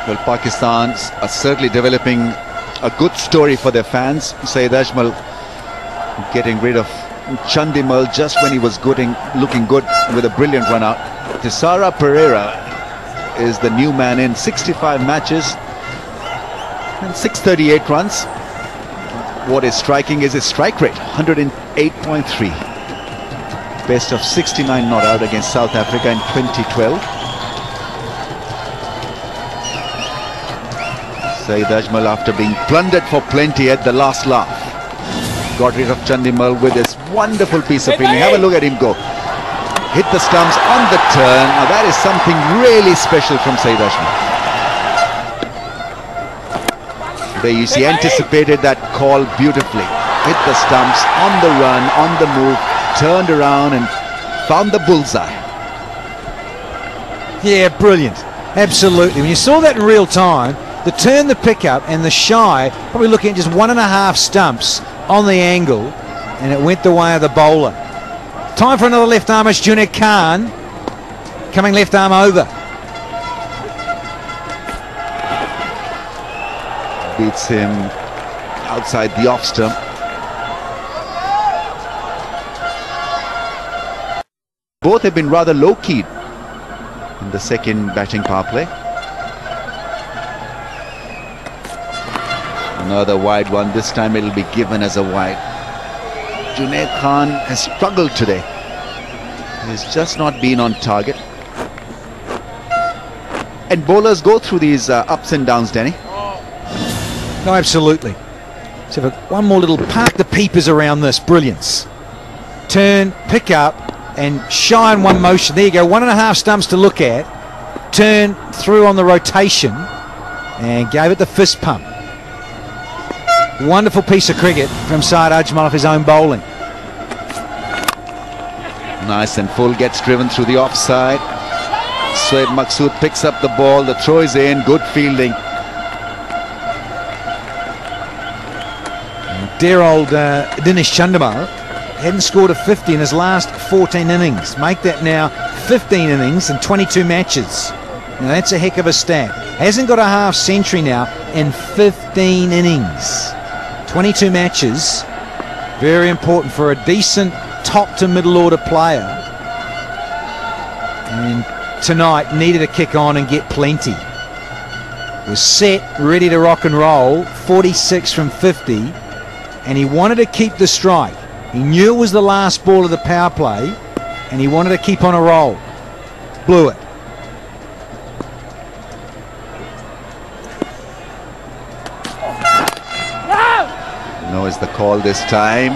Well, Pakistan are certainly developing a good story for their fans. Shahid Ajmal getting rid of Chandimal just when he was looking good with a brilliant run out. Thisara Pereira is the new man in 65 matches and 638 runs. What is striking is his strike rate, 108.3. Best of 69 not out against South Africa in 2012. Shahid Ajmal, after being plundered for plenty at the last laugh, got rid of Chandimal with this wonderful piece of fielding. Have a look at him go. Hit the stumps on the turn. Now that is something really special from Shahid Ajmal. There you see, anticipated that call beautifully. Hit the stumps on the run, on the move, turned around and found the bullseye. Yeah, brilliant. Absolutely. When you saw that in real time, the turn, the pickup and the shy, probably looking at just 1.5 stumps on the angle, and it went the way of the bowler. Time for another left arm. It's Junaid Khan coming left arm over. Beats him outside the off stump. Both have been rather low-keyed in the second batting power play. Another wide one. This time it'll be given as a wide. Junaid Khan has struggled today. He's just not been on target. And bowlers go through these ups and downs, Danny. No, absolutely. So one more little park the peepers around this. Brilliance. Turn, pick up and shy in one motion. There you go. 1.5 stumps to look at. Turn through on the rotation and gave it the fist pump. Wonderful piece of cricket from Shahid Ajmal off his own bowling. Nice and full, gets driven through the offside. Shoaib Maqsood picks up the ball, the throw is in, good fielding. And dear old Dinesh Chandimal hadn't scored a 50 in his last 14 innings. Make that now 15 innings and 22 matches. Now that's a heck of a stat. Hasn't got a half century now in 15 innings. 22 matches, very important for a decent top to middle order player, and tonight needed to kick on and get plenty. Was set, ready to rock and roll, 46 from 50, and he wanted to keep the strike. He knew it was the last ball of the power play and he wanted to keep on a roll. Blew it. No is the call this time.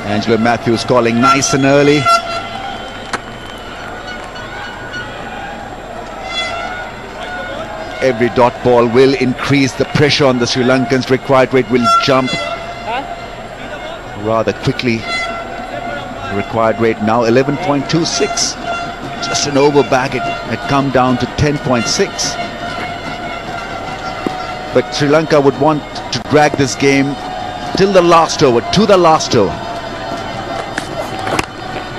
Angelo Matthews calling nice and early. Every dot ball will increase the pressure on the Sri Lankans. Required rate will jump rather quickly. Required rate now 11.26. Just an over back, it had come down to 10.6. But Sri Lanka would want to drag this game till the last over, to the last over.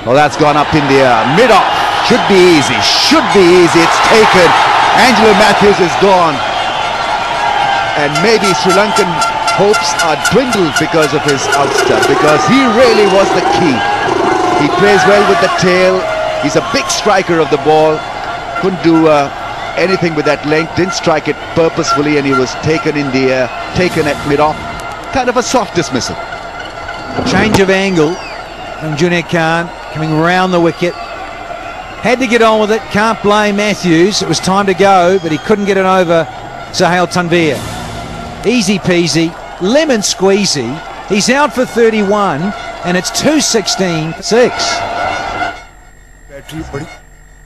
Well, that's gone up in the air. Mid-off. Should be easy. Should be easy. It's taken. Angelo Matthews is gone. And maybe Sri Lankan hopes are dwindled because of his outstump, because he really was the key. He plays well with the tail. He's a big striker of the ball. Couldn't do anything with that length. Didn't strike it purposefully, and he was taken in the air, taken at mid-off. Kind of a soft dismissal. Change of angle from Junaid Khan coming round the wicket. Had to get on with it. Can't blame Matthews. It was time to go, but he couldn't get it over Sohail Tanvir. Easy peasy, lemon squeezy. He's out for 31, and it's 216-6. Battery बड़ी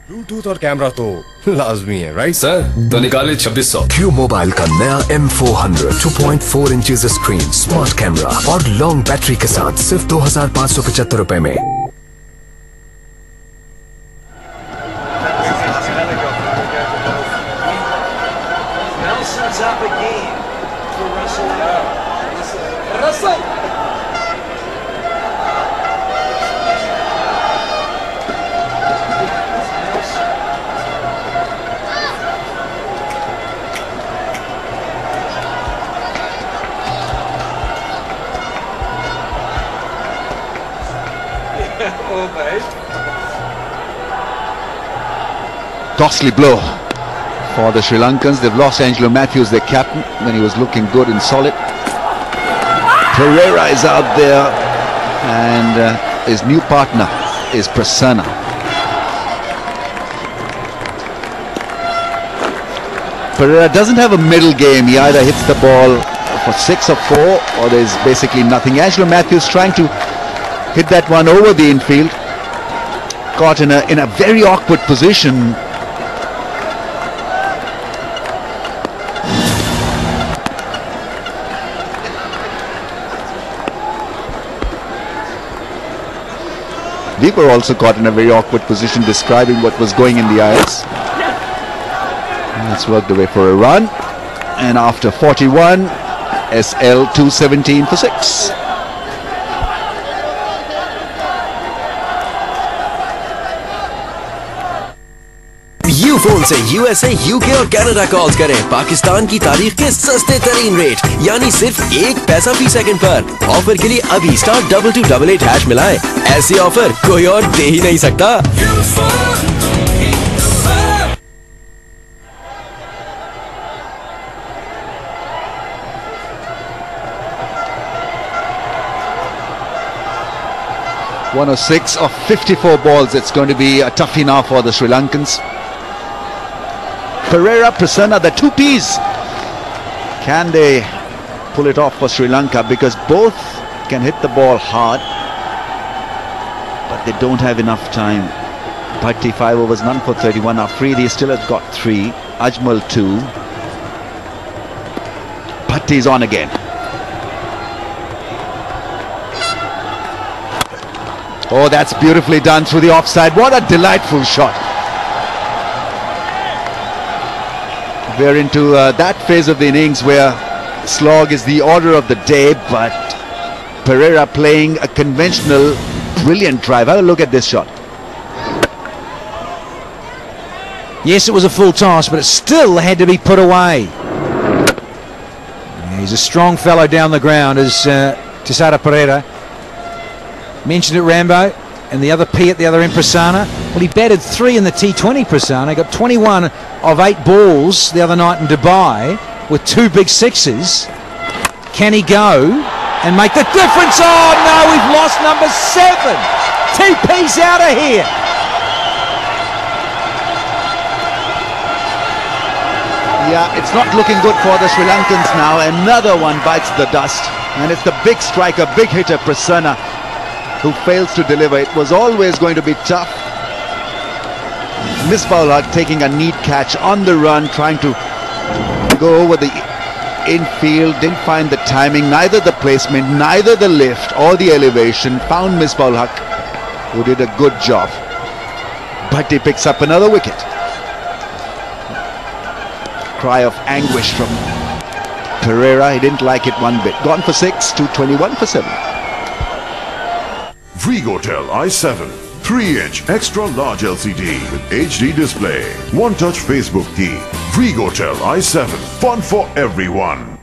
Bluetooth और camera तो लाजमी है, right sir? तो निकाले 2600। Q mobile का नया M400 2.4 inches screen, smart camera और लॉन्ग बैटरी के साथ सिर्फ 2575 रुपए में। Costly blow for the Sri Lankans. They've lost Angelo Matthews, their captain, when he was looking good and solid. Pereira is out there, and his new partner is Prasanna. Pereira doesn't have a middle game. He either hits the ball for 6 or 4, or there's basically nothing. Angelo Matthews trying to hit that one over the infield, caught in a very awkward position. We were also caught in a very awkward position, describing what was going in the eyes. It's worked away for a run, and after 41, SL 217 for 6. Ufone से USA, UK और Canada calls करें पाकिस्तान की तारीख के सस्ते तरीन rate, यानी सिर्फ 1 पैसा फी सेकंड पर। ऑफर के लिए अभी *2288# मिलाएं। ऐसी ऑफर कोई और दे ही नहीं सकता। 106 of 54 balls. It's going to be a toughie now for the Sri Lankans. Pereira, Prasanna, the two Ps. Can they pull it off for Sri Lanka? Because both can hit the ball hard, but they don't have enough time. Bhatti 5 overs, none for 31. Afridi still has got 3. Ajmal 2. Bhatti's on again. Oh, that's beautifully done through the offside. What a delightful shot. We're into that phase of the innings where slog is the order of the day, but Pereira playing a conventional, brilliant drive. Have a look at this shot. Yes, it was a full toss, but it still had to be put away. He's a strong fellow down the ground, as Tisara Pereira. Mentioned it, Rambo, and the other P at the other end, Prasanna. Well, he batted 3 in the T20, Prasanna. Got 21 of 8 balls the other night in Dubai with 2 big sixes. Can he go and make the difference? Oh no, we've lost number 7. TP's out of here. Yeah, it's not looking good for the Sri Lankans now. Another one bites the dust, and it's the big striker, big hitter, Prasanna, who fails to deliver. It was always going to be tough. Misbah-ul-Haq taking a neat catch on the run, trying to go over the infield, didn't find the timing, neither the placement, neither the lift or the elevation. Found Misbah-ul-Haq, who did a good job. But he picks up another wicket. Cry of anguish from Pereira. He didn't like it one bit. Gone for 6, 221 for 7. Vrigotel i7 3-inch extra large LCD with HD display, one-touch Facebook key. Vrigotel i7, fun for everyone.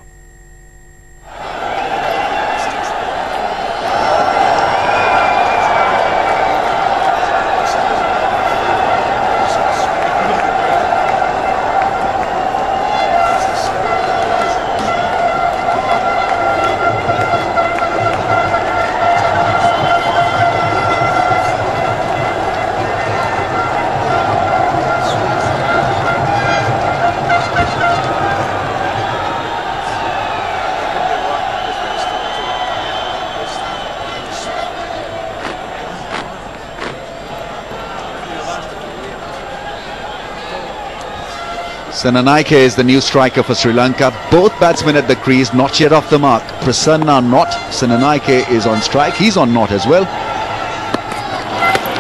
Senanaike is the new striker for Sri Lanka. Both batsmen at the crease, not yet off the mark. Prasanna not. Senanaike is on strike. He's on not as well.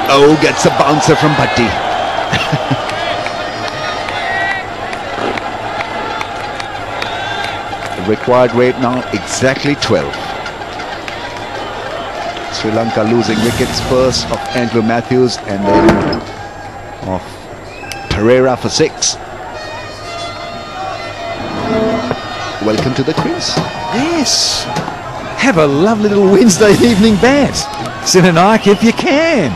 Oh, gets a bouncer from Bhatti. The required weight now exactly 12. Sri Lanka losing wickets, first of Angelo Matthews and then of Pereira for 6. Welcome to the crease. Yes. Have a lovely little Wednesday evening bat. Sinanaika if you can.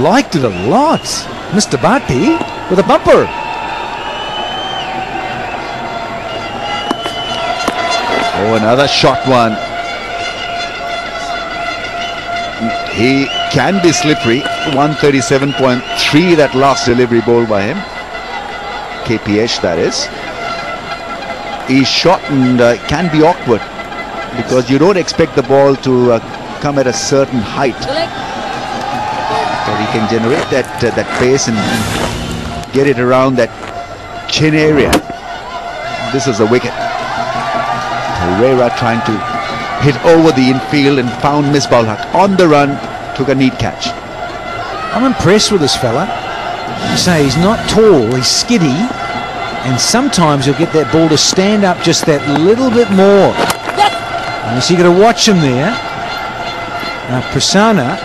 Liked it a lot. Mr. Bhatti with a bumper. Oh, another short one. He can be slippery. 137.3, that last delivery ball by him. KPH, that is. He's shot and can be awkward because you don't expect the ball to come at a certain height. But he can generate that pace and get it around that chin area. This is a wicket. Pereira trying to hit over the infield and found Misbah Haq on the run, took a neat catch. I'm impressed with this fella. You say he's not tall, he's skiddy, and sometimes you'll get that ball to stand up just that little bit more. And so you've got to watch him there. Now Prasanna,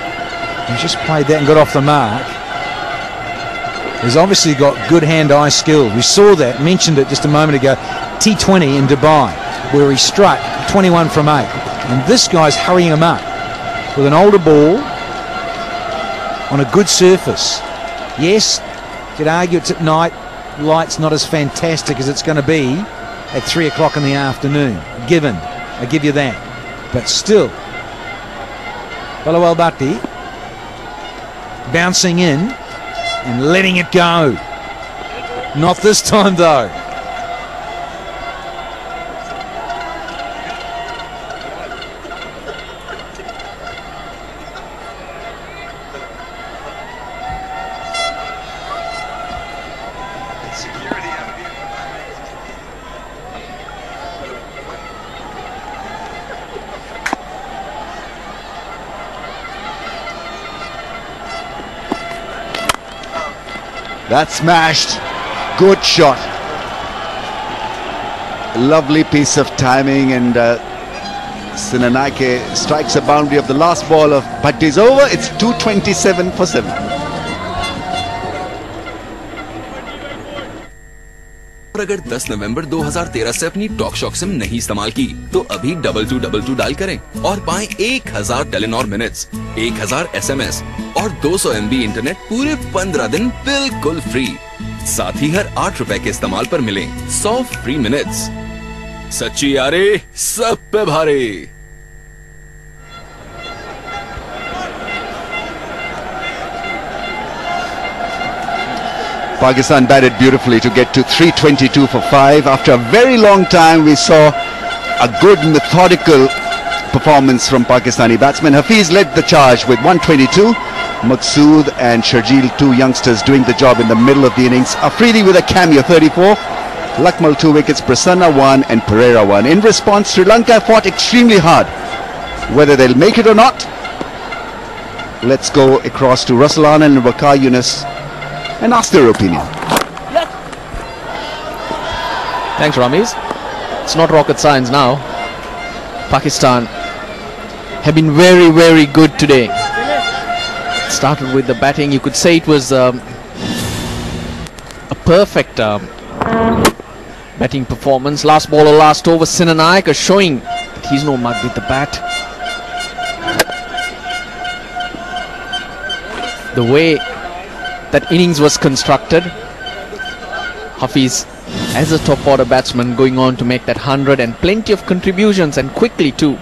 who's just played that and got off the mark, he's obviously got good hand-eye skill. We saw that, mentioned it just a moment ago, T20 in Dubai, where he struck 21 from 8. And this guy's hurrying him up with an older ball on a good surface. Yes, you could argue it's at night, light's not as fantastic as it's going to be at 3 o'clock in the afternoon. Given, I give you that. But still, Balawal Bhatti bouncing in and letting it go. Not this time though. That's smashed. Good shot. Lovely piece of timing, and Sinanaika strikes a boundary of the last ball of Bhatti's over. It's 227 for 7. और अगर 10 नवंबर 2013 से अपनी talk shock SIM नहीं इस्तेमाल की तो अभी 2222 dial करें और पाएं 1000 टेलीनॉर मिनट्स, 1000 SMS और 200 MB इंटरनेट पूरे 15 दिन बिल्कुल फ्री। साथ ही हर 8 रुपए के इस्तेमाल पर मिलें 100 फ्री मिनट्स। सच्ची यारी सब पे भारी। Pakistan batted beautifully to get to 322 for 5. After a very long time, we saw a good methodical performance from Pakistani batsmen. Hafiz led the charge with 122. Maqsood and Sharjeel, 2 youngsters, doing the job in the middle of the innings. Afridi with a cameo, 34. Lakmal 2 wickets, Prasanna 1 and Pereira 1. In response, Sri Lanka fought extremely hard. Whether they'll make it or not, let's go across to Russell Anand and Waqar Yunus and ask their opinion. Thanks, Ramesh. It's not rocket science now. Pakistan have been very, very good today. Started with the batting. You could say it was a perfect batting performance. Last ball or last over, Sinanaika showing that he's no mug with the bat. The way that innings was constructed, Hafiz as a top order batsman going on to make that 100, and plenty of contributions, and quickly too,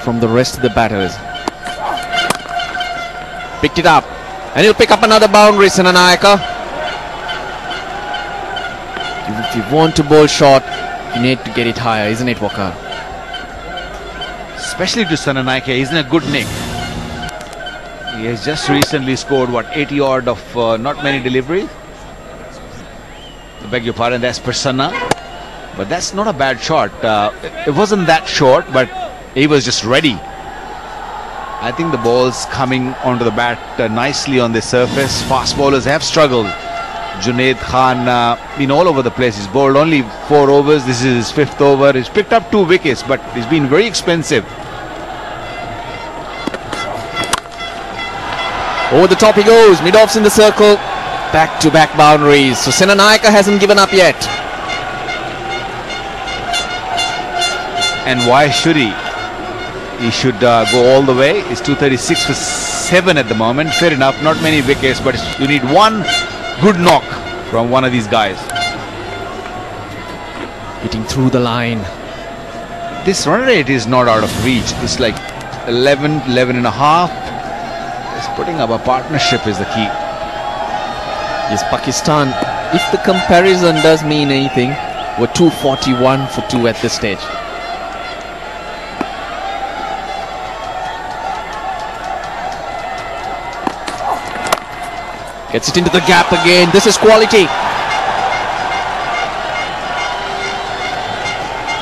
from the rest of the batters. Picked it up and he'll pick up another boundary, Sinanaika. If you want to bowl short, you need to get it higher, isn't it, Waqar? Especially to Sinanaika, he's in a good nick. He has just recently scored, what, 80 odd of not many deliveries. I beg your pardon, that's Prasanna. But that's not a bad shot. It wasn't that short, but he was just ready. I think the ball's coming onto the bat nicely on the surface. Fast bowlers have struggled. Junaid Khan been all over the place. He's bowled only 4 overs. This is his 5th over. He's picked up 2 wickets, but he's been very expensive. Over the top he goes, mid-offs in the circle, back-to-back boundaries. So Sinanaika hasn't given up yet. And why should he? He should go all the way. It's 236 for 7 at the moment. Fair enough, not many wickets, but you need one good knock from one of these guys. Hitting through the line. This run rate is not out of reach. It's like 11, 11 and a half. It's putting up a partnership is the key. Yes, Pakistan, if the comparison does mean anything, we're 241 for 2 at this stage. Gets it into the gap again. This is quality.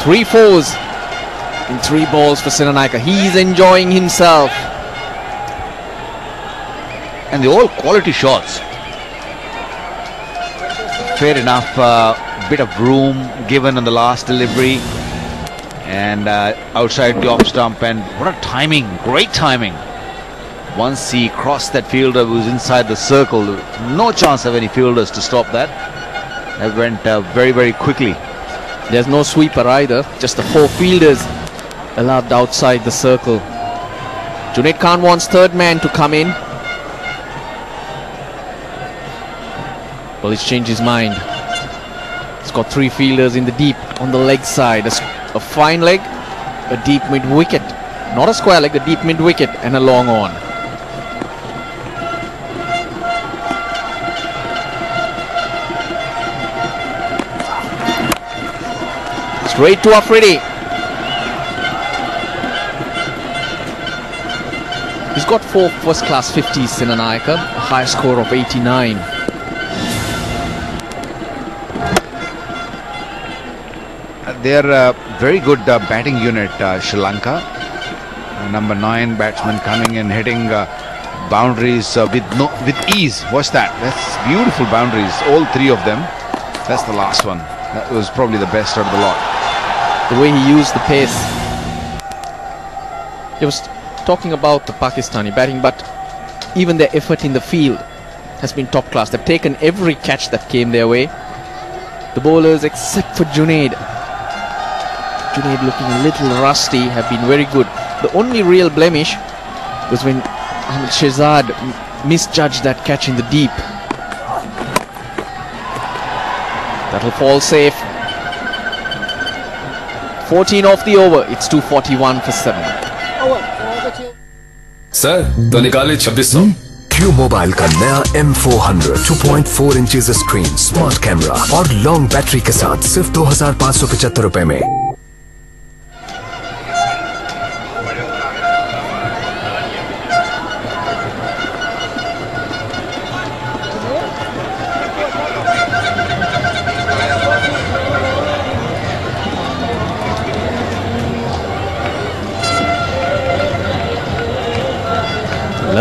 3 fours in 3 balls for Sri Lanka. He's enjoying himself. And they're all quality shots. Fair enough, bit of room given on the last delivery. And outside the off stump. And what a timing, great timing. Once he crossed that fielder who was inside the circle, no chance of any fielders to stop that. That went very, very quickly. There's no sweeper either, just the 4 fielders allowed outside the circle. Junaid Khan wants 3rd man to come in. Well, he's changed his mind. He's got 3 fielders in the deep on the leg side. A fine leg, a deep mid wicket. Not a square leg, a deep mid wicket and a long on. Straight to Afridi. He's got 4 first-class 50s in Lanka, a high score of 89. They're a very good batting unit, Sri Lanka. Number 9 batsman coming and hitting boundaries with ease. What's that? That's beautiful boundaries, all 3 of them. That's the last one. That was probably the best out of the lot. The way he used the pace. He was talking about the Pakistani batting, but even their effort in the field has been top class. They've taken every catch that came their way. The bowlers, except for Junaid looking a little rusty, have been very good. The only real blemish was when Ahmed Shahid misjudged that catch in the deep. That'll fall safe. 14 off the over. It's 241 for 7. Sir तो निकाले 2600 Q mobile का नया M400 2.4 inches screen, smart camera और long battery के साथ सिर्फ 2575 रुपए में।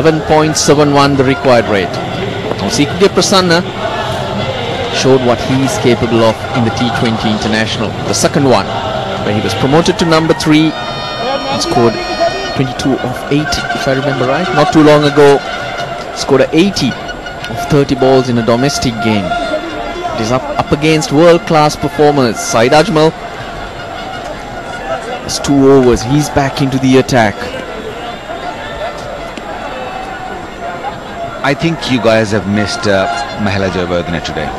.71 the required rate. Now CK Prasanna showed what he is capable of in the T20 International, the second one, where he was promoted to number 3 and scored 22 of 8, if I remember right. Not too long ago, scored a 80 of 30 balls in a domestic game. It is up against world-class performers. Saeed Ajmal has 2 overs. He's back into the attack. I think you guys have missed Mahela Jayawardene today.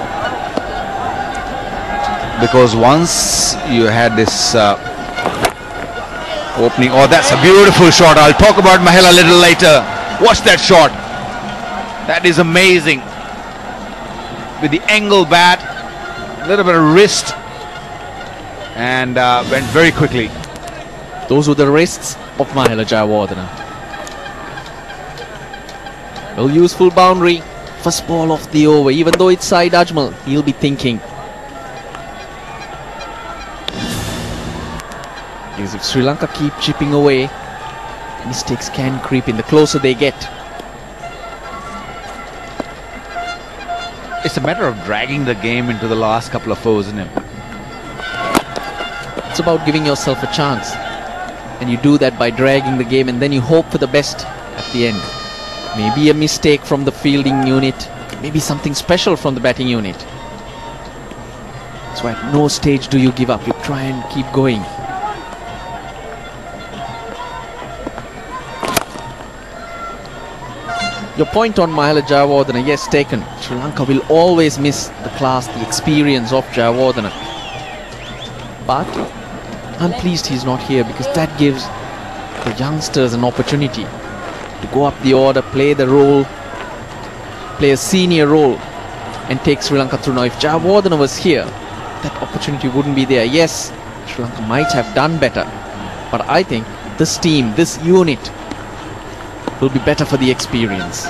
Because once you had this opening, oh, that's a beautiful shot. I'll talk about Mahela a little later. Watch that shot. That is amazing. With the angle bat, a little bit of wrist, and went very quickly. Those were the wrists of Mahela Jayawardene. Well, useful boundary. First ball off the over. Even though it's Saeed Ajmal, he'll be thinking. Because if Sri Lanka keep chipping away, mistakes can creep in the closer they get. It's a matter of dragging the game into the last couple of overs, isn't it? It's about giving yourself a chance. And you do that by dragging the game, and then you hope for the best at the end. Maybe a mistake from the fielding unit, maybe something special from the batting unit. So at no stage do you give up. You try and keep going. Your point on Mahela Jayawardene, yes, taken. Sri Lanka will always miss the class, the experience of Jayawardene. But I'm pleased he's not here, because that gives the youngsters an opportunity to go up the order, play the role, play a senior role, and take Sri Lanka through. Now, if Jayawardene was here, that opportunity wouldn't be there. Yes, Sri Lanka might have done better, but I think this team, this unit, will be better for the experience.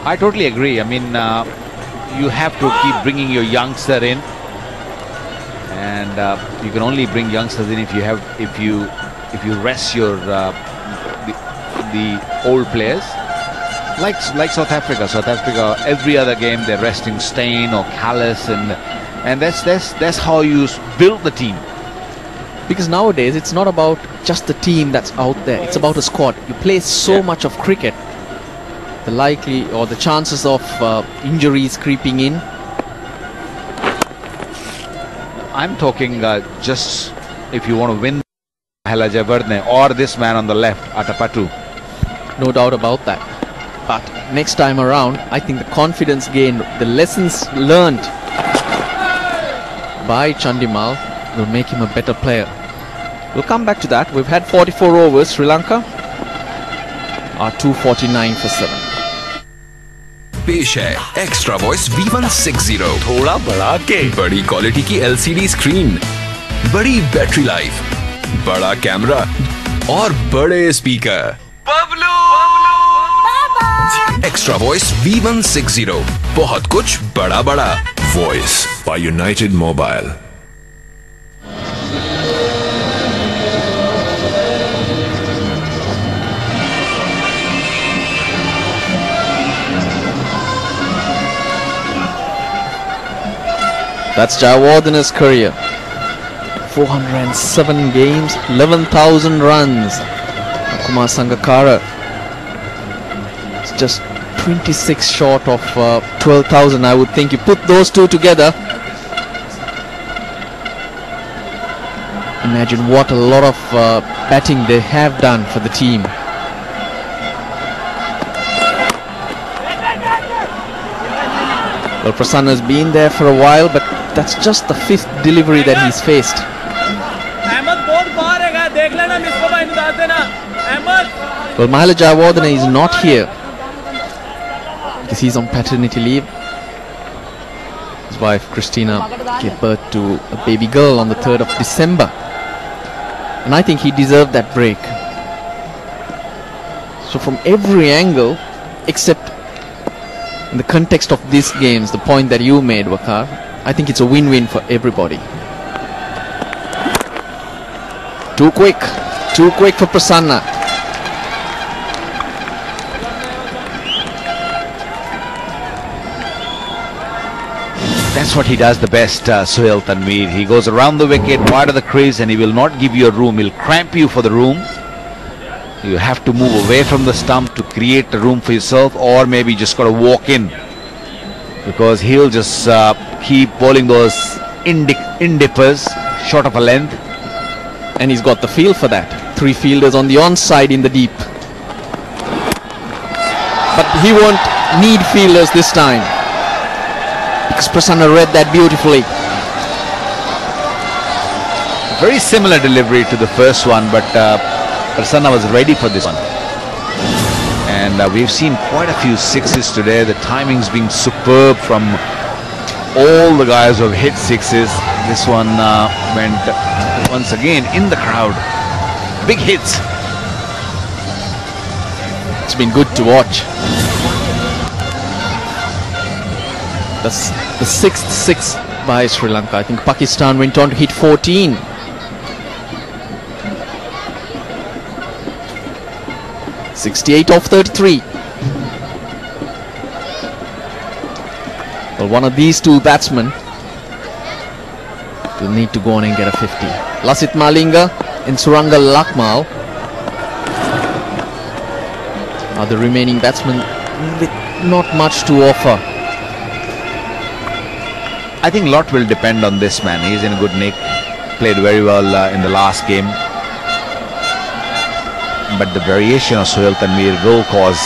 I totally agree. I mean, you have to keep bringing your youngster in, and you can only bring youngsters in if you rest your the old players. Like South Africa. South Africa, every other game they're resting Steyn or Callis, and that's how you build the team. Because nowadays it's not about just the team that's out there, it's about a squad. You play so much of cricket, the likely or the chances of injuries creeping in. I'm talking just if you want to win Mahela Jayawardene or this man on the left, Atapattu. No doubt about that. But next time around, I think the confidence gained, the lessons learned by Chandimal will make him a better player. We'll come back to that. We've had 44 overs. Sri Lanka are 249 for 7. पेश है extra voice V160, थोड़ा बड़ा के बड़ी quality की LCD screen, बड़ी battery life, बड़ा camera और बड़े स्पीकर। एक्स्ट्रा वॉइस V160, बहुत कुछ बड़ा बड़ा। Voice by United Mobile. That's Jayawardene's career. 407 games, 11,000 runs. Kumar Sangakkara is just 26 short of 12,000, I would think. You put those two together, imagine what a lot of batting they have done for the team. Well, Prasanna's been there for a while, but that's just the 5th delivery that he's faced. Well, Mahela Jayawardene is not here because he's on paternity leave. His wife Christina gave birth to a baby girl on the 3rd of December, and I think he deserved that break. So from every angle, except in the context of these games, the point that you made, Waqar, I think it's a win-win for everybody. Too quick for Prasanna. That's what he does the best, Suhail Tanveer. He goes around the wicket, wide of the crease, and he will not give you a room. He'll cramp you for the room. You have to move away from the stump to create a room for yourself, or maybe just got to walk in, because he'll just keep bowling those in-dippers short of a length. And he's got the feel for that. 3 fielders on the onside in the deep. But he won't need fielders this time, because Prasanna read that beautifully. Very similar delivery to the first one, but Prasanna was ready for this one. And we've seen quite a few sixes today. The timing's been superb from all the guys who have hit sixes. This one went once again in the crowd. Big hits. It's been good to watch. That's the 6th six by Sri Lanka. I think Pakistan went on to hit 14. .68 off 33. Well, one of these two batsmen will need to go on and get a 50. Lasith Malinga and Suranga Lakmal are the remaining batsmen with not much to offer. I think a lot will depend on this man. He's in a good nick. Played very well in the last game. but the variation of Sohail Tanvir will cause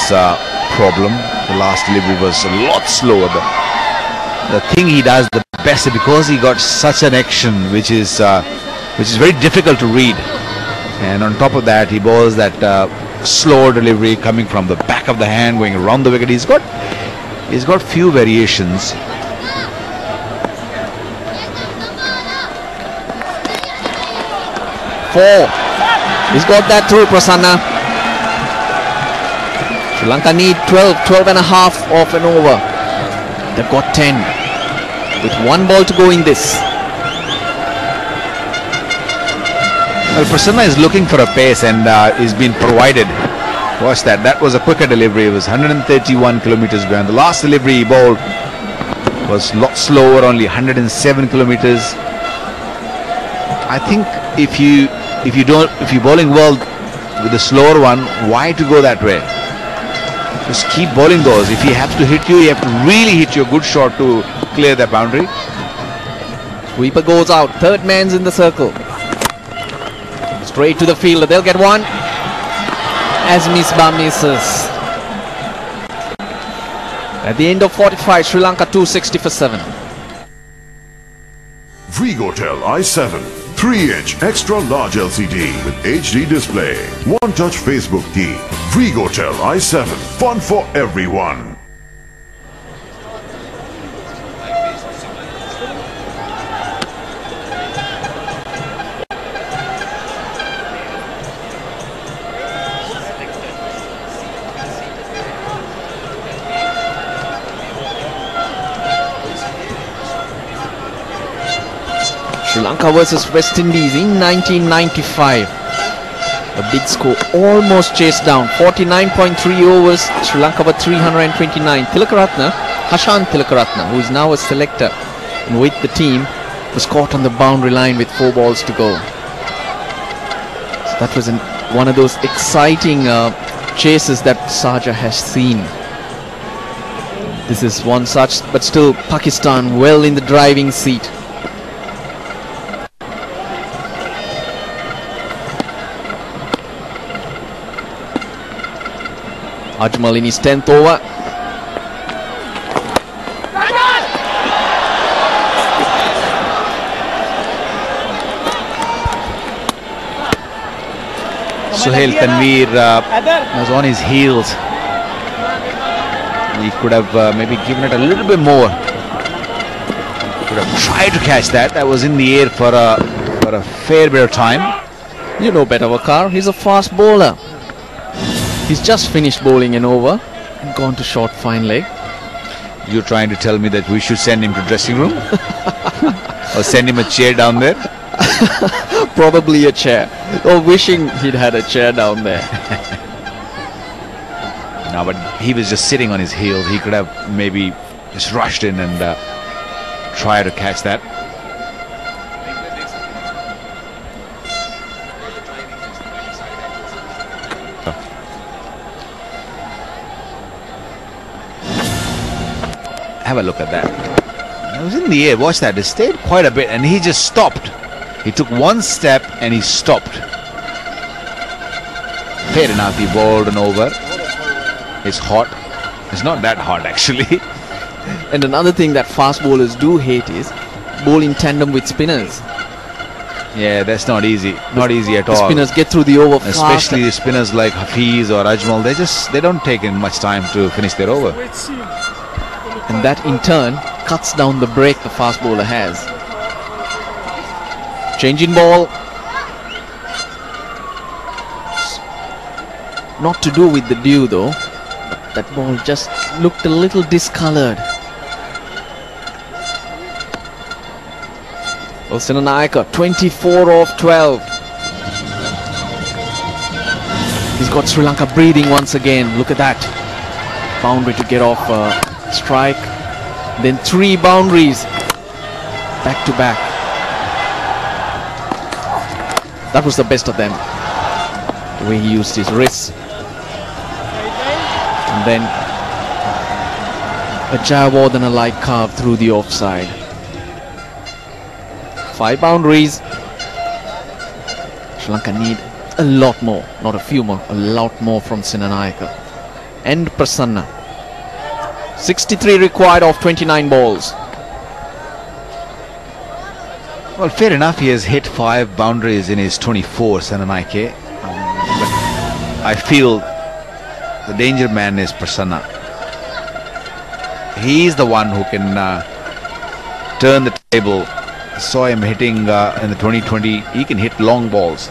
problem. The last delivery was a lot slower. The thing he does the best, because he got such an action which is very difficult to read, and on top of that he bowls that slower delivery coming from the back of the hand, going around the wicket. He's got few variations. Four. He's got that through, Prasanna. Sri Lanka need 12 and a half off and over. They've got 10 with one ball to go in this. Well, Prasanna is looking for a pace and is being provided. Watch that. That was a quicker delivery. It was 131 kilometers behind. The last delivery he bowled was a lot slower, only 107 kilometers. I think if you're bowling well with the slower one, why to go that way? Just keep bowling those. If he has to hit you, you have to really hit you a good shot to clear that boundary. Sweeper goes out. Third man's in the circle. Straight to the fielder. They'll get one. As Misbah misses. At the end of 45, Sri Lanka 260 for 7. Vrigotel i7 3-inch extra large LCD with HD display. One-touch Facebook key. Vrigotel i7. Fun for everyone. Sri Lanka versus West Indies in 1995. A big score, almost chased down. 49.3 overs. Sri Lanka were 329. Tilakaratne, Hashan Tilakaratne, who is now a selector with the team, was caught on the boundary line with 4 balls to go. So that was one of those exciting chases that Sharjah has seen. This is one such, but still Pakistan well in the driving seat. Ajmal in his 10th over. Sohail Tanvir was on his heels. He could have maybe given it a little bit more. Could have tried to catch that. That was in the air for a fair bit of time. You know better, Wakar. He's a fast bowler. He's just finished bowling an over and gone to short fine leg. You're trying to tell me that we should send him to dressing room? Or send him a chair down there? Probably a chair. Or wishing he'd had a chair down there. No, but he was just sitting on his heels. He could have maybe just rushed in and tried to catch that. Have a look at that. It was in the air. Watch that. It stayed quite a bit and he just stopped. He took one step and he stopped. Fair enough, he bowled an over. It's hot. It's not that hot actually. And another thing that fast bowlers do hate is bowl in tandem with spinners. Yeah, that's not easy. Not easy at all. The spinners get through the over fast. Especially the spinners like Hafiz or Ajmal. They don't take in much time to finish their over. And that in turn cuts down the break the fast bowler has. Change in ball. Not to do with the dew though. That ball just looked a little discolored. Wilson Naika, 24 off 12. He's got Sri Lanka breathing once again. Look at that. Boundary to get off strike. Then 3 boundaries. Back to back. That was the best of them. The way he used his wrists. And then a Jayawardene and a light carve through the offside. 5 boundaries. Sri Lanka need a lot more, not a few more, a lot more from Sinanayaka and Prasanna. 63 required of 29 balls. Well, fair enough, he has hit 5 boundaries in his 24, Sananaike. But I feel the danger man is Prasanna. He is the one who can turn the table. I saw him hitting in the 2020. He can hit long balls.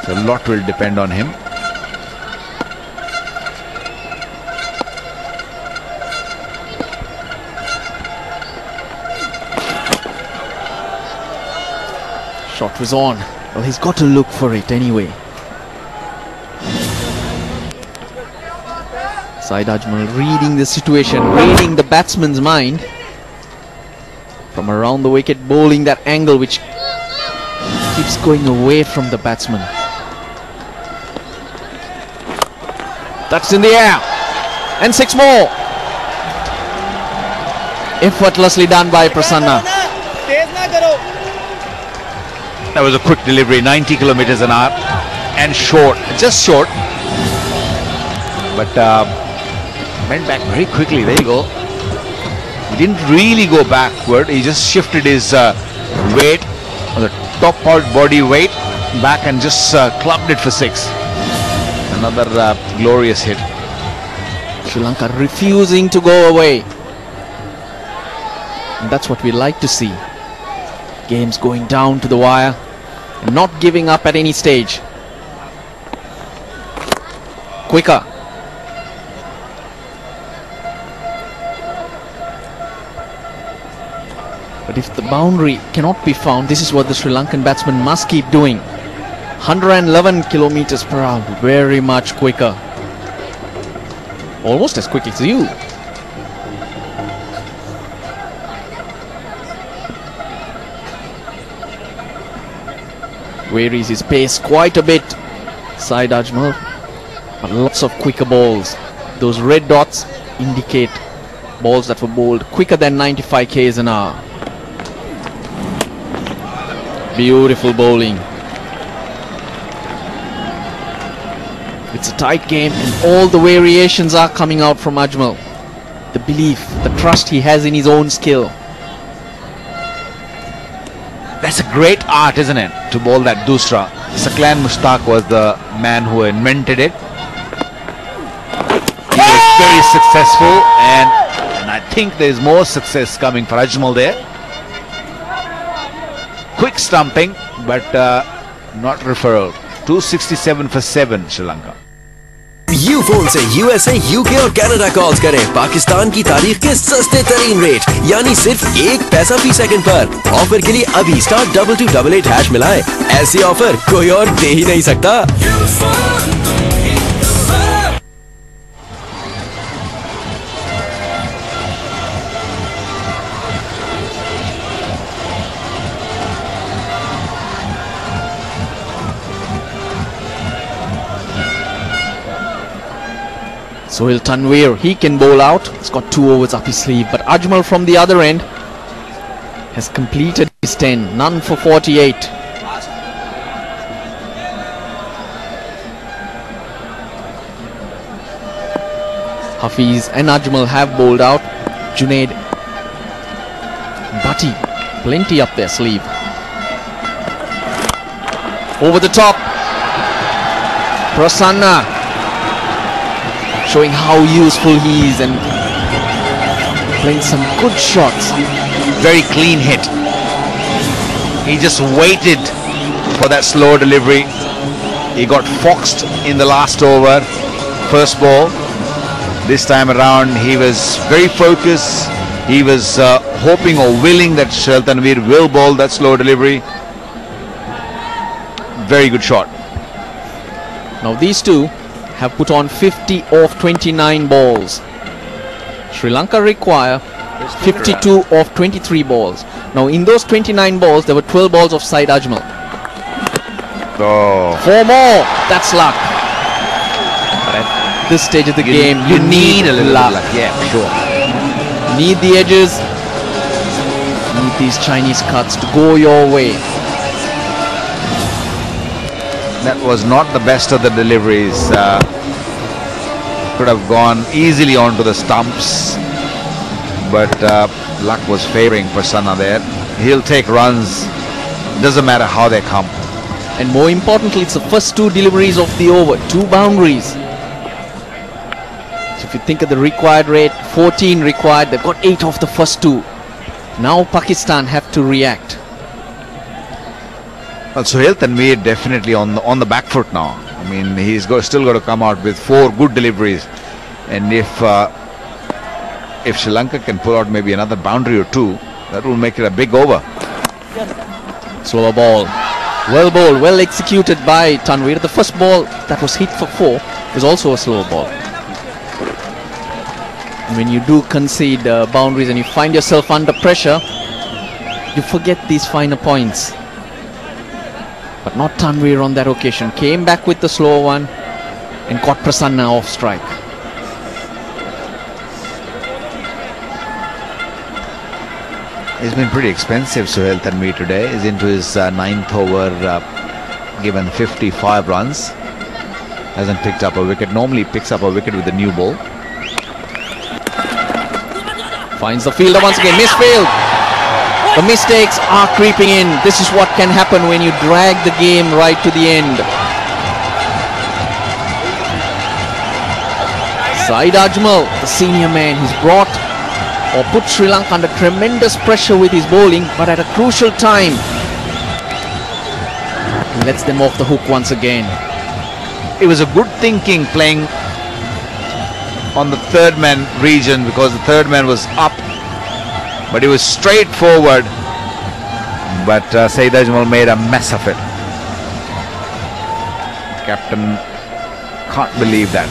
So a lot will depend on him. Shot was on. Well, he's got to look for it anyway. Shahid Ajmal reading the situation, reading the batsman's mind. From around the wicket, bowling that angle which keeps going away from the batsman. That's in the air. And 6 more. Effortlessly done by Prasanna. That was a quick delivery, 90 kilometers an hour, and short, just short. But went back very quickly. There you go. He didn't really go backward. He just shifted his weight, the top part body weight, back and just clubbed it for 6. Another glorious hit. Sri Lanka refusing to go away. And that's what we like to see. Games going down to the wire and not giving up at any stage. Quicker. But if the boundary cannot be found, this is what the Sri Lankan batsman must keep doing. 111 kilometers per hour, very much quicker. Almost as quick as you. Varies his pace quite a bit, Shahid Ajmal, but lots of quicker balls. Those red dots indicate balls that were bowled quicker than 95 k's an hour. Beautiful bowling. It's a tight game and all the variations are coming out from Ajmal. The belief, the trust he has in his own skill. That's a great art, isn't it, to bowl that dusra. Saklan Mushtaq was the man who invented it. He was very successful, and I think there's more success coming for Ajmal there. Quick stumping, but not referral. 267 for 7, Sri Lanka. You phone से USA, UK और Canada calls करें पाकिस्तान की तारीख के सस्ते तरीन rate, यानी सिर्फ 1 पैसा फी सेकंड पर। ऑफर के लिए अभी *2288# मिलाएं। ऐसी ऑफर कोई और दे ही नहीं सकता। Sohail Tanvir, he can bowl out. He's got 2 overs up his sleeve. But Ajmal from the other end has completed his 10. None for 48. Hafiz and Ajmal have bowled out. Junaid, Bhatti, plenty up their sleeve. Over the top. Prasanna, showing how useful he is and playing some good shots. Very clean hit. He just waited for that slow delivery. He got foxed in the last over, first ball. This time around he was very focused. He was hoping or willing that Sohail Tanvir will bowl that slow delivery. Very good shot. Now these two have put on 50 of 29 balls. Sri Lanka require 52 of 23 balls. Now in those 29 balls, there were 12 balls of Shahid Ajmal. Oh. 4 more. That's luck. But at this stage of the game, you need a little luck. Yeah, sure. Need the edges. Need these Chinese cuts to go your way. That was not the best of the deliveries. Could have gone easily onto the stumps, but luck was favoring Prasanna there. He'll take runs, doesn't matter how they come. And more importantly, it's the first 2 deliveries of the over, 2 boundaries. So if you think of the required rate, 14 required, they've got 8 of the first 2. Now Pakistan have to react. Well, Sohail Tanveer definitely on the back foot now. I mean, he's still got to come out with 4 good deliveries, and if Sri Lanka can pull out maybe another boundary or 2, that will make it a big over. Slower ball. Well bowled, well executed by Tanveer. The first ball that was hit for 4 was also a slower ball. And when you do concede boundaries and you find yourself under pressure, you forget these finer points. But not Tanveer on that occasion. Came back with the slower one and caught Prasanna off strike. He's been pretty expensive, Sohail Tanveer, today. He's into his 9th over, given 55 runs. Hasn't picked up a wicket. Normally picks up a wicket with the new ball. Finds the fielder once again. Misfield. The mistakes are creeping in. This is what can happen when you drag the game right to the end. Shahid Ajmal, the senior man, he's brought or put Sri Lanka under tremendous pressure with his bowling, but at a crucial time he lets them off the hook once again. It was a good thinking playing on the third man region, because the third man was up, but it was straightforward. But Shahid Ajmal made a mess of it. Captain can't believe that.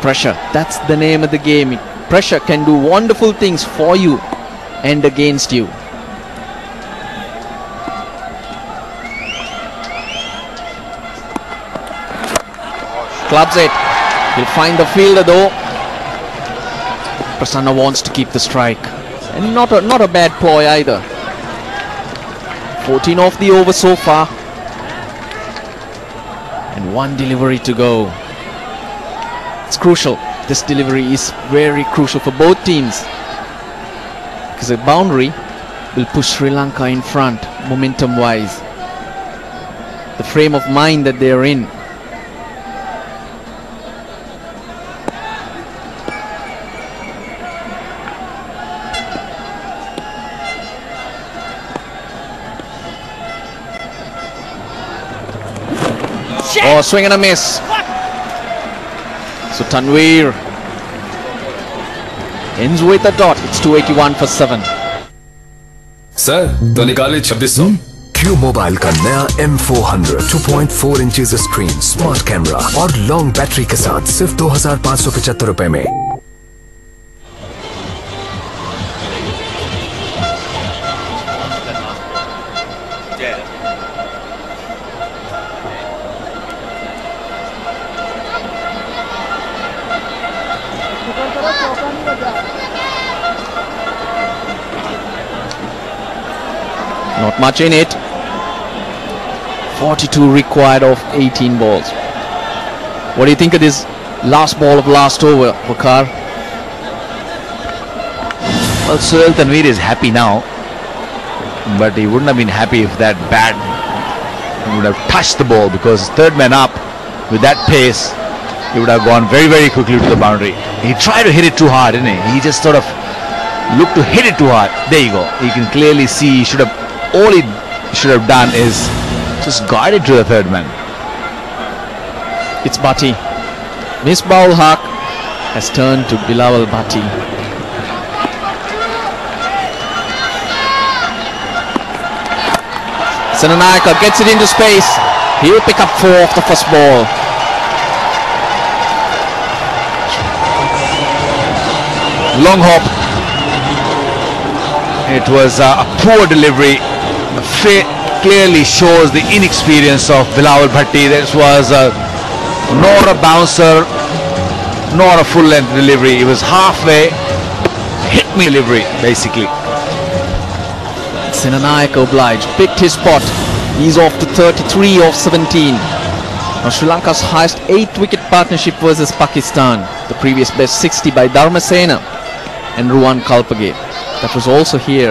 Pressure, that's the name of the game. Pressure can do wonderful things for you and against you. Clubs it. He'll find the fielder though. Prasanna wants to keep the strike. And not a bad ploy either. 14 off the over so far. And 1 delivery to go. It's crucial. This delivery is very crucial for both teams, because a boundary will push Sri Lanka in front momentum wise. The frame of mind that they are in. Oh, swing and a miss. So Tanveer ends with a dot. It's 281 for 7. Sir तो निकाले 2600। Q mobile का नया M400 2.4 inches screen, smart camera और long battery के साथ सिर्फ 2575 रुपए में। Not much in it. 42 required of 18 balls. What do you think of this last ball of last over, Wakar? Well, Sohail Tanveer is happy now, but he wouldn't have been happy if that bat would have touched the ball, because third man up with that pace, he would have gone very, very quickly to the boundary. He tried to hit it too hard, didn't he? He just sort of looked to hit it too hard. There you go. You can clearly see he should have, all he should have done is just guided to the third man. It's Bhatti. Misbah ul Haq has turned to Bilawal Bhatti. Senanayaka gets it into space. He'll pick up 4 off the first ball. Long hop. It was a poor delivery. Clearly shows the inexperience of Bilawal Bhatti. This was nor a bouncer nor a full length delivery. It was halfway hit me delivery basically. Senanayaka obliged, picked his spot. He's off to 33 of 17. Now Sri Lanka's highest 8-wicket partnership versus Pakistan. The previous best 60 by Dharmasena and Ruwan Kalpage. That was also here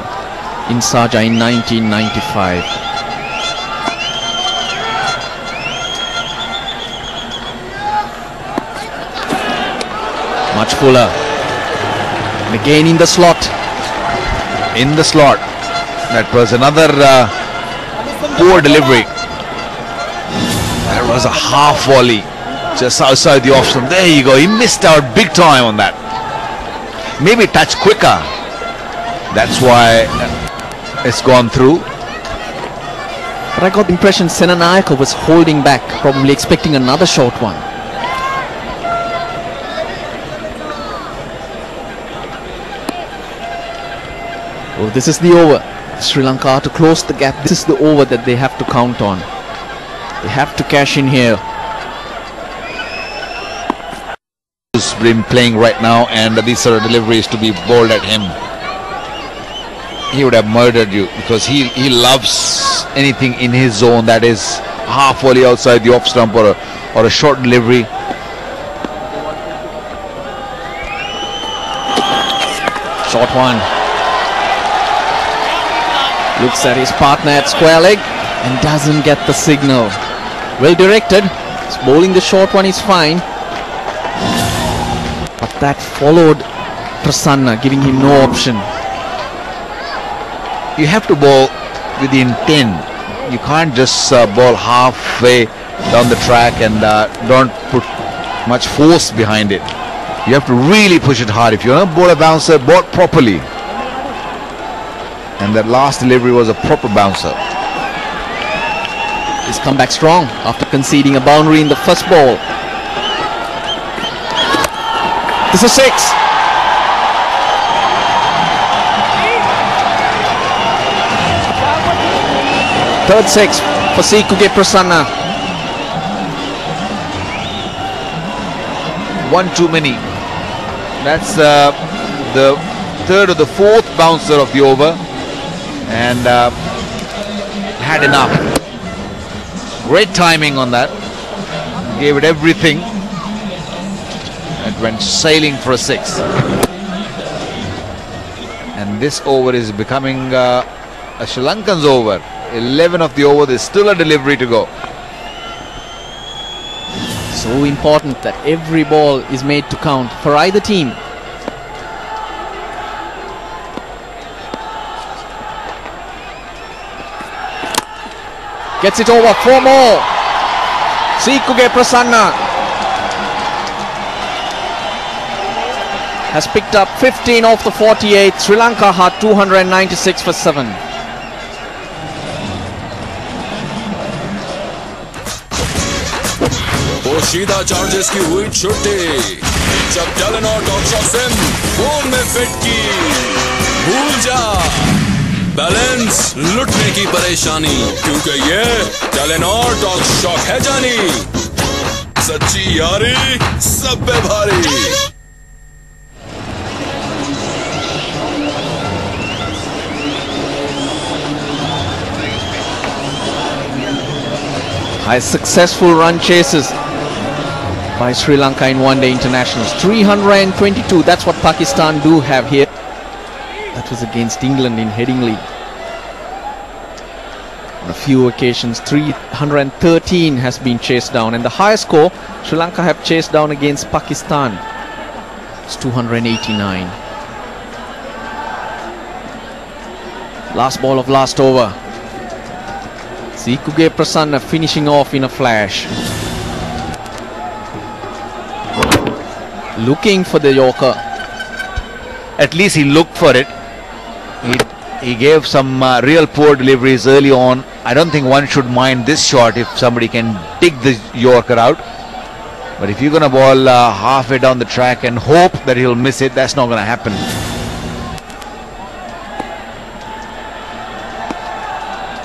in Sharjah in 1995. Much fuller. And again in the slot. In the slot. That was another poor delivery. That was a half volley just outside the off stump. There you go. He missed out big time on that. Maybe a touch quicker. That's why it's gone through. But I got the impression Senanayake was holding back, probably expecting another short one. Oh, this is the over. Sri Lanka are to close the gap. This is the over that they have to count on. They have to cash in here. He's been playing right now, and these sort of deliveries to be bowled at him, he would have murdered you, because he loves anything in his zone that is half volley outside the off stump or a short delivery. Short one. Looks at his partner at square leg and doesn't get the signal. Well directed. He's bowling the short one is fine. But that followed Prasanna, giving him no option. You have to bowl with the intent. You can't just bowl halfway down the track and don't put much force behind it. You have to really push it hard. If you want to bowl a bouncer, bowl it properly. And that last delivery was a proper bouncer. He's come back strong after conceding a boundary in the first ball. This is 6. Third 6 for Sikuge Prasanna. One too many. That's the third or the fourth bouncer of the over. And had enough. Great timing on that. Gave it everything. It went sailing for a 6. And this over is becoming a Sri Lankan's over. 11 of the over. There's still a delivery to go. So important that every ball is made to count for either team. Gets it over, 4 more. Sikuge Prasanna has picked up 15 off the 48. Sri Lanka had 296 for 7. पोशीदा charges की हुई छुट्टी जब Telenor talk shop SIM phone में fit की भूल जा balance लुटने की परेशानी क्योंकि ये टेलीनॉर टॉक शॉक है जानी सच्ची यारी सब पे भारी High successful run chases by Sri Lanka in one-day internationals. 322, that's what Pakistan do have here. That was against England in Headingley. On a few occasions, 313 has been chased down. And the highest score Sri Lanka have chased down against Pakistan. It's 289. Last ball of last over. Sikuge Prasanna finishing off in a flash. Looking for the Yorker. At least he looked for it. He gave some real poor deliveries early on. I don't think one should mind this shot if somebody can dig the Yorker out. But if you're going to ball halfway down the track and hope that he'll miss it, that's not going to happen.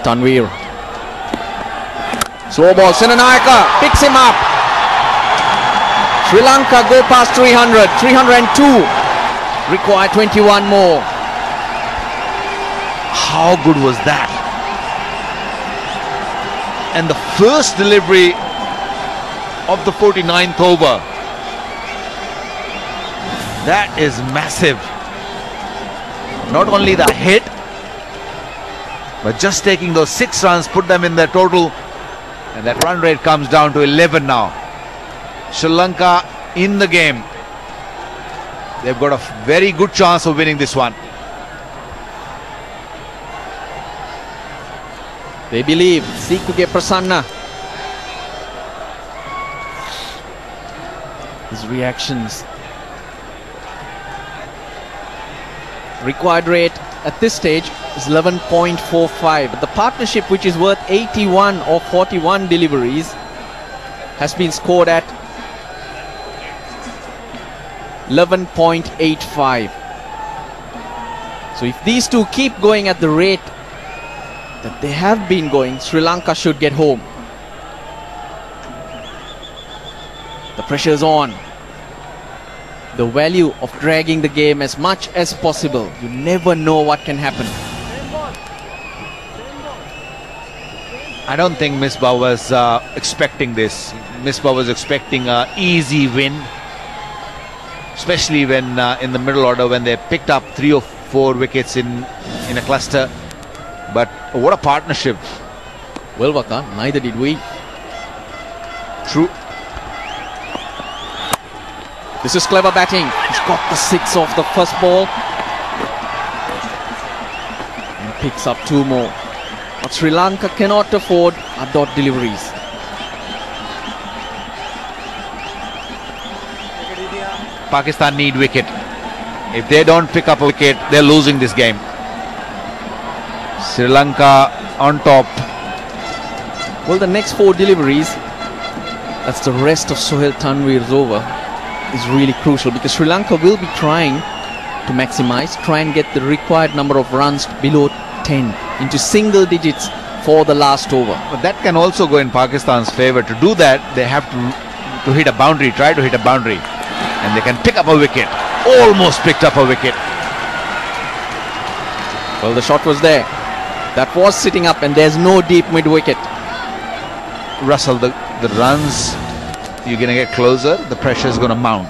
Tanveer. Slow ball, Senanayake picks him up. Sri Lanka go past 300, 302. Require 21 more. How good was that? and the first delivery of the 49th over. That is massive. Not only the hit, but just taking those 6 runs, put them in their total, and that run rate comes down to 11 now. Sri Lanka in the game. They've got a very good chance of winning this one. They believe. Sikuge Prasanna. His reactions. Required rate at this stage is 11.45. The partnership, which is worth 81 or 41 deliveries, has been scored at 11.85. So if these two keep going at the rate that they have been going, Sri Lanka should get home. The pressure's on. The value of dragging the game as much as possible. You never know what can happen. I don't think Misbah was expecting this. Misbah was expecting an easy win, especially when in the middle order, when they picked up 3 or 4 wickets in a cluster. But what a partnership. Well, Vaka, neither did we. True. This is clever batting. He's got the 6 off the first ball and picks up 2 more. What Sri Lanka cannot afford are dot deliveries. Pakistan need wicket. If they don't pick up a wicket, they're losing this game. Sri Lanka on top. Well, the next 4 deliveries, that's the rest of Sohail Tanvir's over, is really crucial, because Sri Lanka will be trying to maximize, try and get the required number of runs below 10 into single digits for the last over. But that can also go in Pakistan's favor. To do that, they have to hit a boundary, try to hit a boundary, and they can pick up a wicket. Almost picked up a wicket. Well, the shot was there. That was sitting up, and there's no deep mid-wicket. Russell, the runs, you're going to get closer, the pressure is going to mount.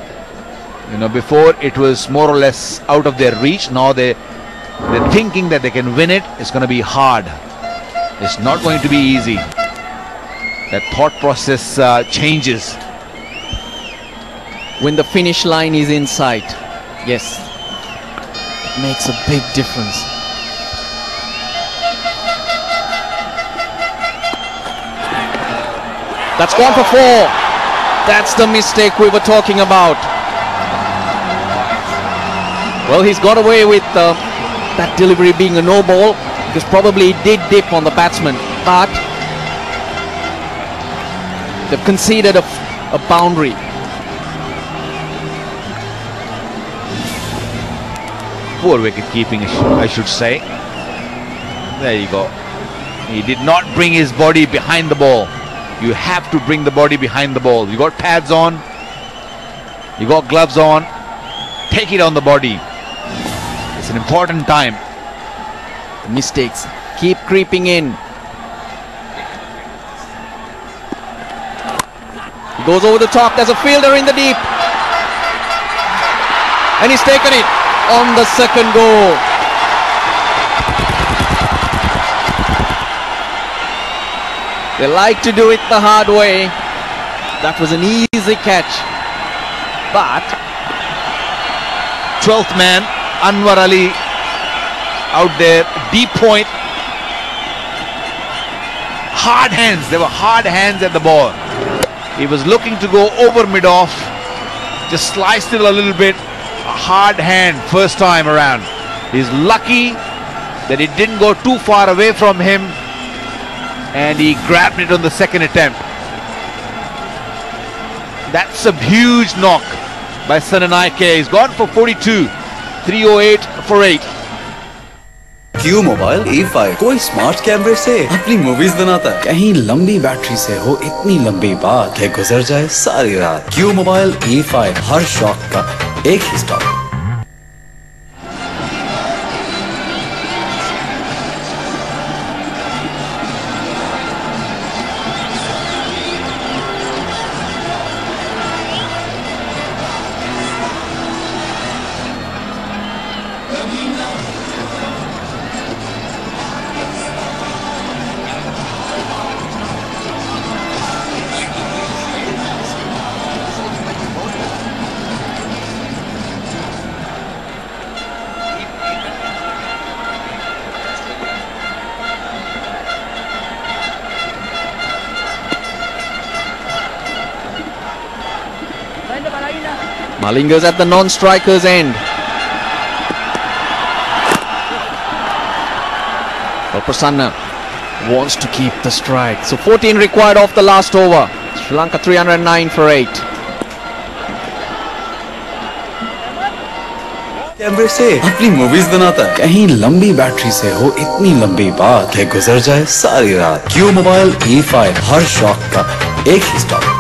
You know, before it was more or less out of their reach. Now they're thinking that they can win it. It's going to be hard. It's not going to be easy. That thought process changes. When the finish line is in sight, yes, it makes a big difference. That's gone for 4. That's the mistake we were talking about. Well, he's got away with that delivery being a no ball, because probably it did dip on the batsman, but they've conceded a boundary. Poor wicket keeping, I should say. There you go. He did not bring his body behind the ball. You have to bring the body behind the ball. You got pads on, you got gloves on, take it on the body. It's an important time. The mistakes keep creeping in. He goes over the top. There's a fielder in the deep, and he's taken it on the second go. They like to do it the hard way. That was an easy catch. But 12th man, Anwar Ali, out there, deep point. Hard hands. There were hard hands at the ball. He was looking to go over mid-off. Just sliced it a little bit. A hard hand first time around. He's lucky that it didn't go too far away from him, and he grabbed it on the second attempt. That's a huge knock by Sananaike. He's gone for 42. 308 for 8. Q Mobile A5 कोई smart कैमरे से अपनी movies बनाता है, कहीं लंबी battery से हो इतनी लंबी बात है गुजर जाए सारी रात। Q Mobile A5 हर शौक का एक ही stop. Malinga's at the non-striker's end. Well, Prasanna wants to keep the strike. So 14 required off the last over. Sri Lanka 309 for 8. कैमरे से अपनी मूवीज बनाता है, कहीं लंबी बैटरी से हो इतनी लंबी बात कि गुजर जाए सारी रात। क्यू मोबाइल E5 हर शौक का एक ही stop.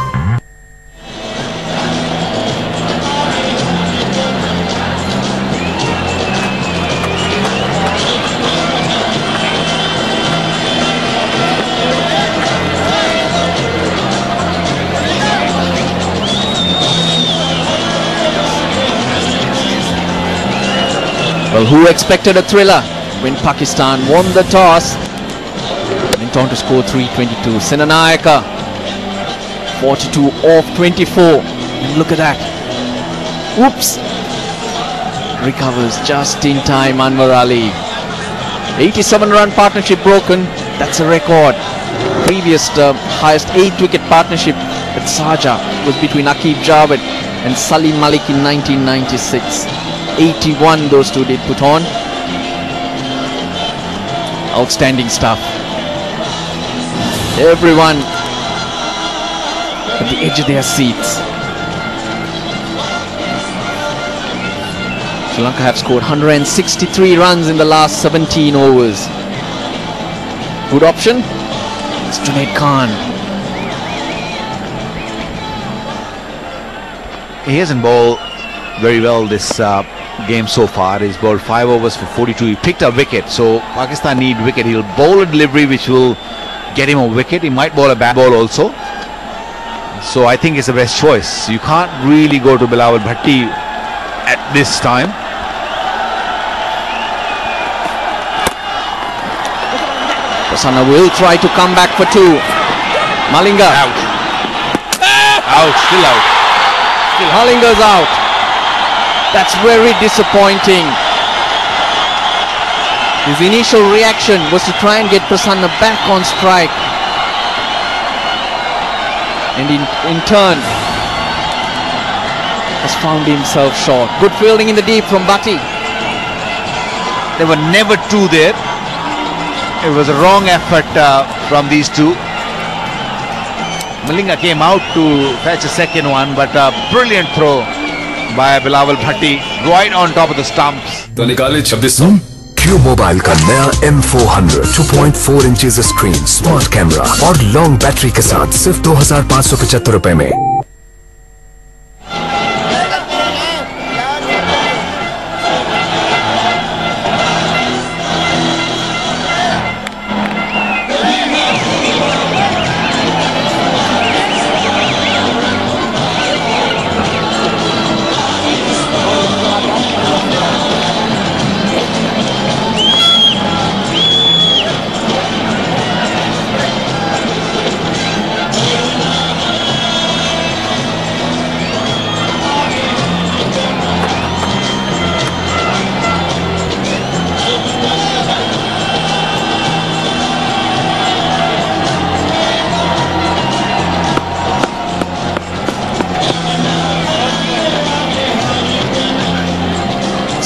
Well, who expected a thriller when Pakistan won the toss? Went on to score 322. Senanayaka 42 off 24. And look at that. Oops. Recovers just in time, Anwar Ali. 87-run partnership broken. That's a record. Previous highest 8-wicket partnership at Sharjah was between Aqib Javed and Salim Malik in 1996. 81 those two did put on. Outstanding stuff. Everyone at the edge of their seats. Sri Lanka have scored 163 runs in the last 17 overs. Good option. It's Junaid Khan. He hasn't bowled very well this game so far. He's bowled 5 overs for 42. He picked a wicket, so Pakistan need wicket. He'll bowl a delivery which will get him a wicket. He might bowl a bad ball also. So I think it's the best choice. You can't really go to Bilawal Bhatti at this time. Prasanna will try to come back for 2. Malinga. Out. Out. Still out. Malinga's out. That's very disappointing. His initial reaction was to try and get Prasanna back on strike. And in turn has found himself short. Good fielding in the deep from Bhatti. There were never 2 there. It was a wrong effort from these two. Malinga came out to fetch a second one, but a brilliant throw by Bilawal Bhatti right on top of the stumps. तो निकाले 2600। Q mobile का नया M400 2.4 inches screen, smart camera और long battery के साथ सिर्फ 2575 रुपए में।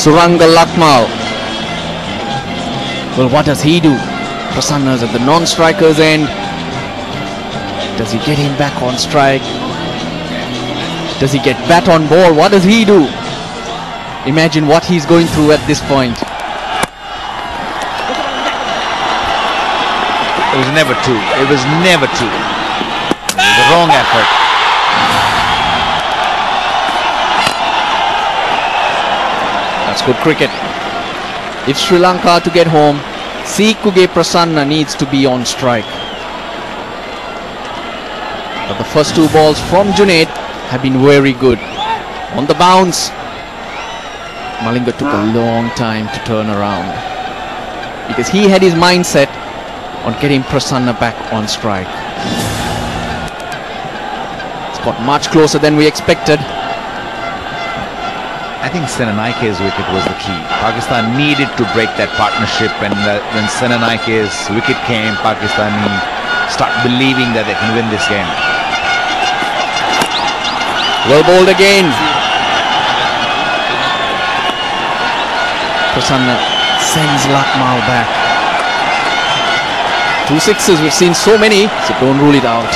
Suranga Lakmal. Well, what does he do? Prasanna's at the non-striker's end. Does he get him back on strike? Does he get bat on ball? What does he do? Imagine what he's going through at this point. It was never 2. It was never 2. It was the wrong effort. That's good cricket. If Sri Lanka are to get home, Sikuge Prasanna needs to be on strike. But the first 2 balls from Junaid have been very good. On the bounce, Malinga took a long time to turn around because he had his mindset on getting Prasanna back on strike. It's got much closer than we expected. I think Senanaike's wicket was the key. Pakistan needed to break that partnership, and when Senanaike's wicket came, Pakistan start believing that they can win this game. Well bowled again. Prasanna sends Lakmal back. 2 sixes, we've seen so many, so don't rule it out.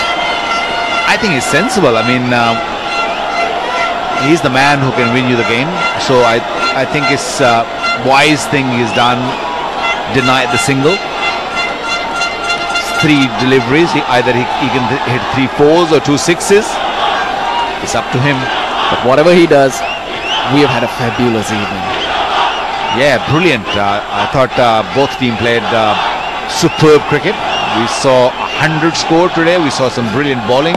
I think he's sensible. I mean, he's the man who can win you the game. So I think it's a wise thing he's done. Denied the single. 3 deliveries. Either he can hit 3 fours or 2 sixes. It's up to him. But whatever he does, we have had a fabulous evening. Yeah, brilliant. I thought both teams played superb cricket. We saw 100 scored today. We saw some brilliant bowling.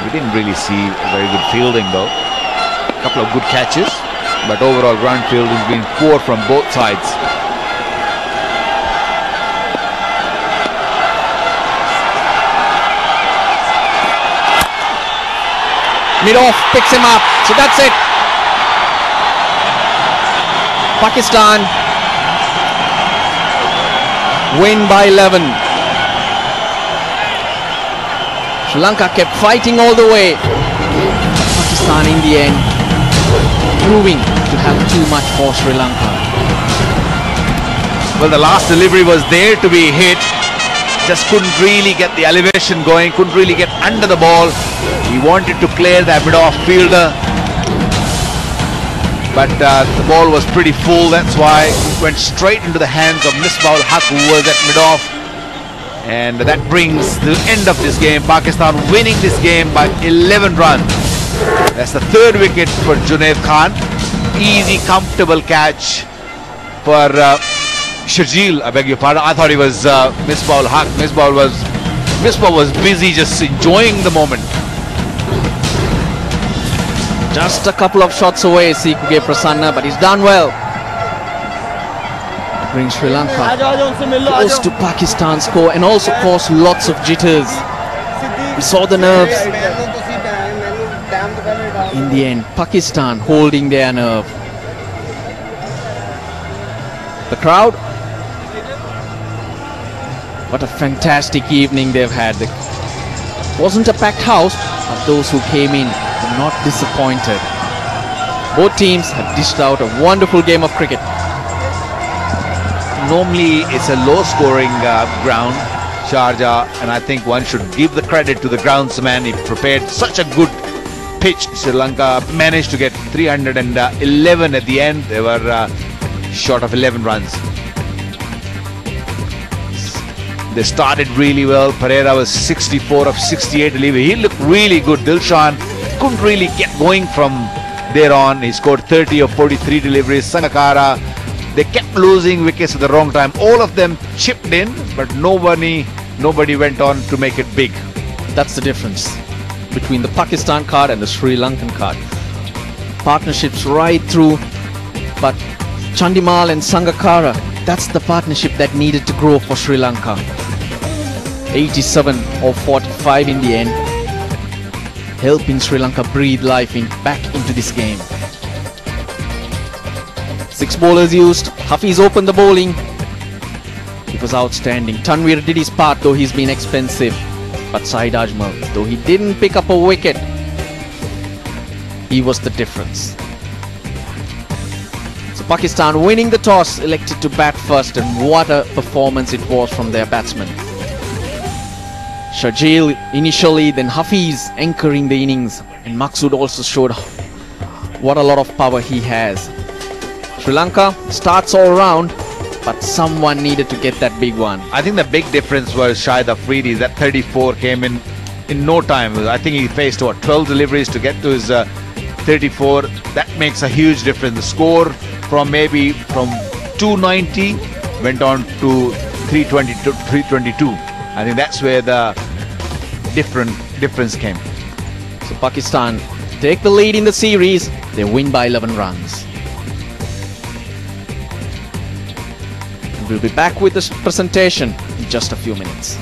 We didn't really see a very good fielding though. A couple of good catches, but overall ground fielding has been poor from both sides. Mid-off picks him up, so that's it. Pakistan win by 11. Sri Lanka kept fighting all the way. Pakistan in the end proving to have too much for Sri Lanka. Well, the last delivery was there to be hit. Just couldn't really get the elevation going, couldn't really get under the ball. He wanted to clear that mid-off fielder, but the ball was pretty full. That's why it went straight into the hands of Misbah ul Haq, who was at mid-off. And that brings the end of this game. Pakistan winning this game by 11 runs. That's the 3rd wicket for Junaid Khan. Easy, comfortable catch for Shahid. I beg your pardon. I thought he was Misbah ul Haq. Misbah was busy just enjoying the moment. Just a couple of shots away, Sikuge Prasanna, but he's done well. Brings Sri Lanka close to Pakistan's score and also caused lots of jitters. We saw the nerves. In the end, Pakistan holding their nerve. The crowd, what a fantastic evening they've had. It wasn't a packed house, but those who came in were not disappointed. Both teams have dished out a wonderful game of cricket. Normally it's a low scoring ground, Sharjah, and I think one should give the credit to the groundsman. He prepared such a good pitch. Sri Lanka managed to get 311 at the end. They were short of 11 runs. They started really well. Pereira was 64 of 68 delivery. He looked really good. Dilshan couldn't really get going from there on. He scored 30 of 43 deliveries. Sangakkara, they kept losing wickets at the wrong time. All of them chipped in, but nobody went on to make it big. That's the difference between the Pakistan card and the Sri Lankan card. Partnerships right through, but Chandimal and Sangakkara, that's the partnership that needed to grow for Sri Lanka. 87 of 45 in the end, helping Sri Lanka breathe life back into this game. 6 bowlers used. Hafiz opened the bowling. It was outstanding. Tanvir did his part, though he's been expensive. But Shahid Ajmal, though he didn't pick up a wicket, he was the difference. So Pakistan winning the toss, elected to bat first, and what a performance it was from their batsmen. Shahid initially, then Hafiz anchoring the innings, and Maqsood also showed what a lot of power he has. Sri Lanka starts all round, but someone needed to get that big one. I think the big difference was Shahid Afridi. That 34 came in no time. I think he faced 12 deliveries to get to his 34. That makes a huge difference. The score from 290 went on to 322. I think that's where the difference came. So Pakistan take the lead in the series. They win by 11 runs. We'll be back with this presentation in just a few minutes.